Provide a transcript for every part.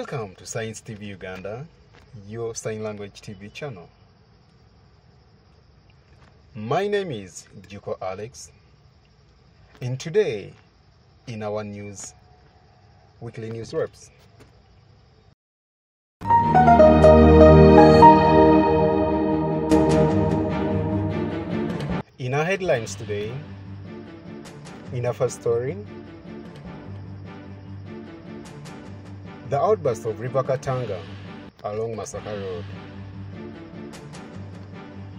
Welcome to Science TV Uganda, your sign language TV channel. My name is Juko Alex, and today in our weekly news wraps. In our headlines today, Inalas Story, the outburst of River Katonga along Masaka Road.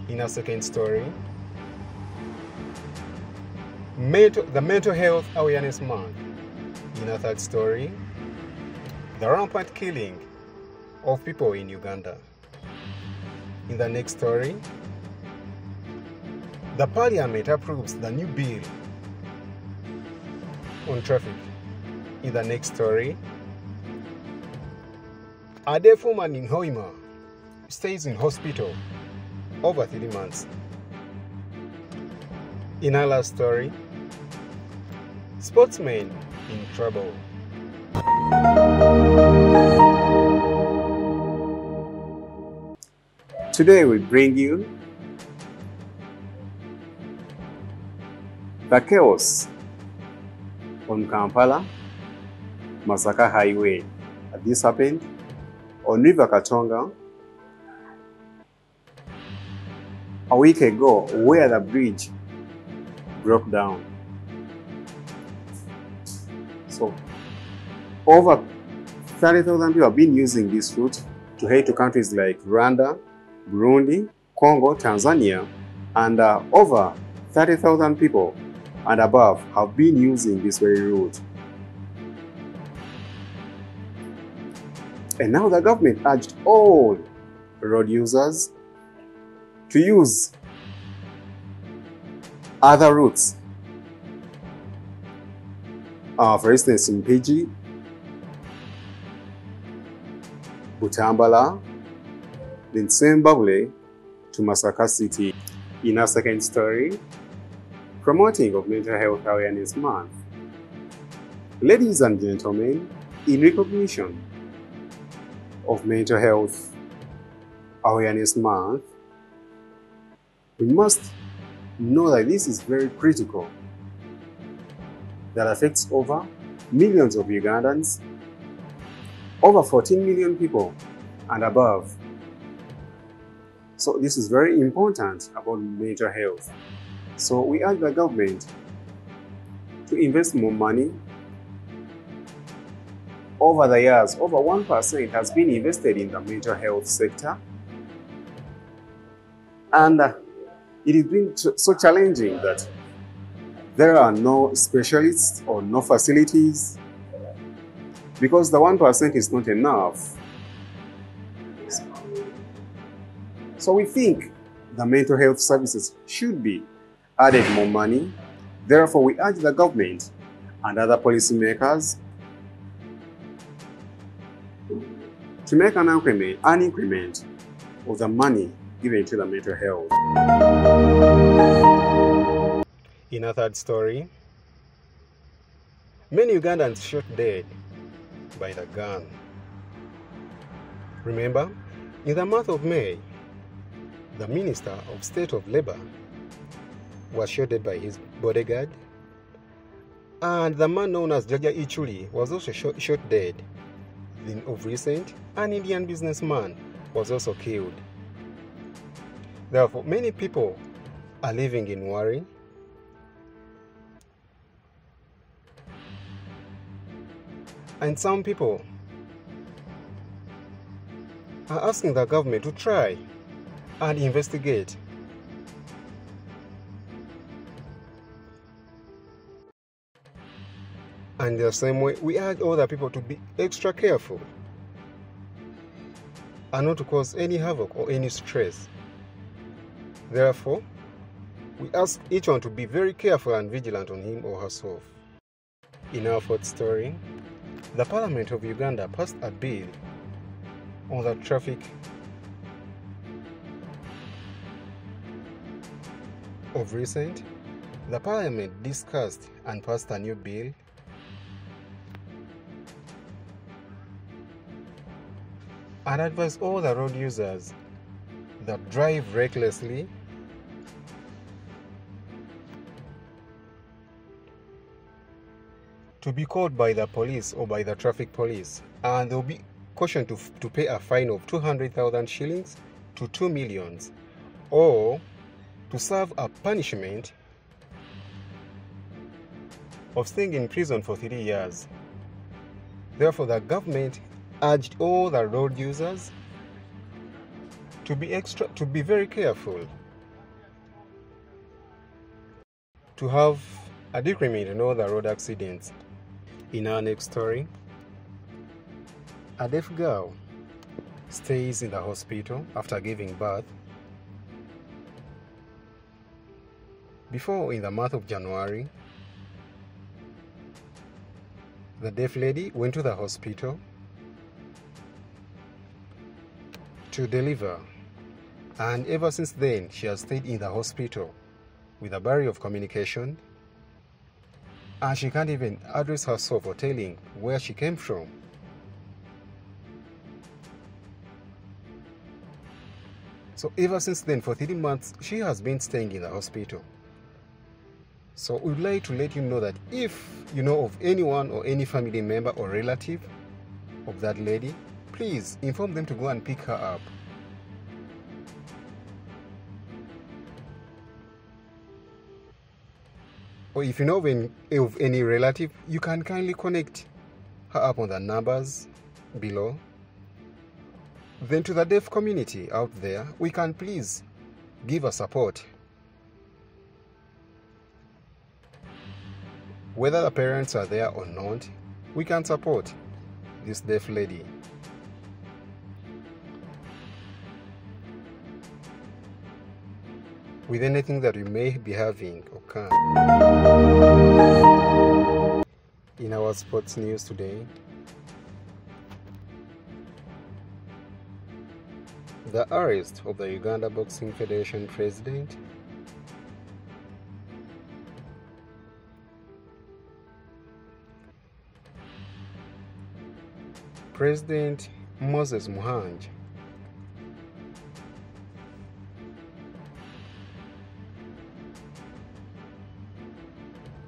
In a second story, the Mental Health Awareness Month. In a third story, the rampant killing of people in Uganda. In the next story, the Parliament approves the new bill on traffic. In the next story, a deaf woman in Hoima stays in hospital over 3 months. In Inalas Story, sportsmen in trouble. Today we bring you the chaos on Kampala-Masaka Highway. This happened on River Katonga a week ago, where the bridge broke down. So over 30,000 people have been using this route to head to countries like Rwanda, Burundi, Congo, Tanzania, and over 30,000 people and above have been using this very route. And now the government urged all road users to use other routes. For instance, in Mpigi, Butambala, then Sembabule to Masaka City. In a second story, promoting of Mental Health Awareness Month. Ladies and gentlemen, in recognition of Mental Health Awareness Month, we must know that this is very critical, that affects over millions of Ugandans, over 14 million people and above. So this is very important about mental health. So we urge the government to invest more money. Over the years, over 1% has been invested in the mental health sector. And it has been so challenging that there are no specialists or no facilities, because the 1% is not enough. So we think the mental health services should be added more money. Therefore, we urge the government and other policymakers to make an increment of the money given to the mental health. In a third story, many Ugandans shot dead by the gun. Remember, in the month of May, the Minister of State of Labour was shot dead by his bodyguard, and the man known as Jaja Ichuli was also shot dead. Then of recent, an Indian businessman was also killed. Therefore, many people are living in worry. And some people are asking the government to try and investigate. And the same way, we urge other people to be extra careful and not to cause any havoc or any stress. Therefore, we ask each one to be very careful and vigilant on him or herself. In our fourth story, the Parliament of Uganda passed a bill on the traffic of recent. The Parliament discussed and passed a new bill and advise all the road users that drive recklessly to be caught by the police or by the traffic police, and they'll be cautioned to pay a fine of 200,000 shillings to 2 million, or to serve a punishment of staying in prison for 3 years. Therefore, the government urged all the road users to be very careful, to have a decrement in all the road accidents. In our next story, a deaf girl stays in the hospital after giving birth. Before, in the month of January, the deaf lady went to the hospital to deliver, and ever since then she has stayed in the hospital with a barrier of communication, and she can't even address herself or telling where she came from. So ever since then, for 3 months, she has been staying in the hospital. So we'd like to let you know that if you know of anyone or any family member or relative of that lady, please inform them to go and pick her up. Or if you know of any relative, you can kindly connect her up on the numbers below. Then to the deaf community out there, we can please give her support. Whether the parents are there or not, we can support this deaf lady. With anything that we may be having or can. In our sports news today, the arrest of the Uganda Boxing Federation president, President Moses Muhangi,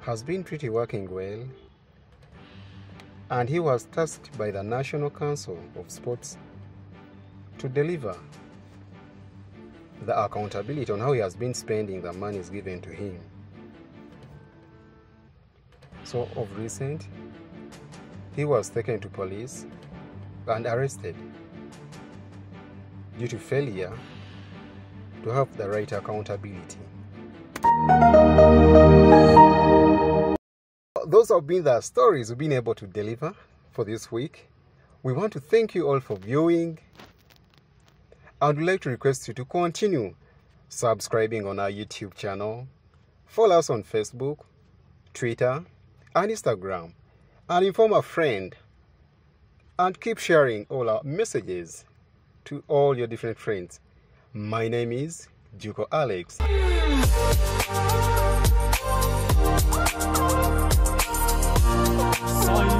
has been pretty working well, and he was tasked by the National Council of Sports to deliver the accountability on how he has been spending the monies given to him. So of recent, he was taken to police and arrested due to failure to have the right accountability. Those have been the stories we've been able to deliver for this week. We want to thank you all for viewing, and we'd like to request you to continue subscribing on our YouTube channel, follow us on Facebook, Twitter, and Instagram, and inform a friend, and keep sharing all our messages to all your different friends. My name is Juko Alex. Silence.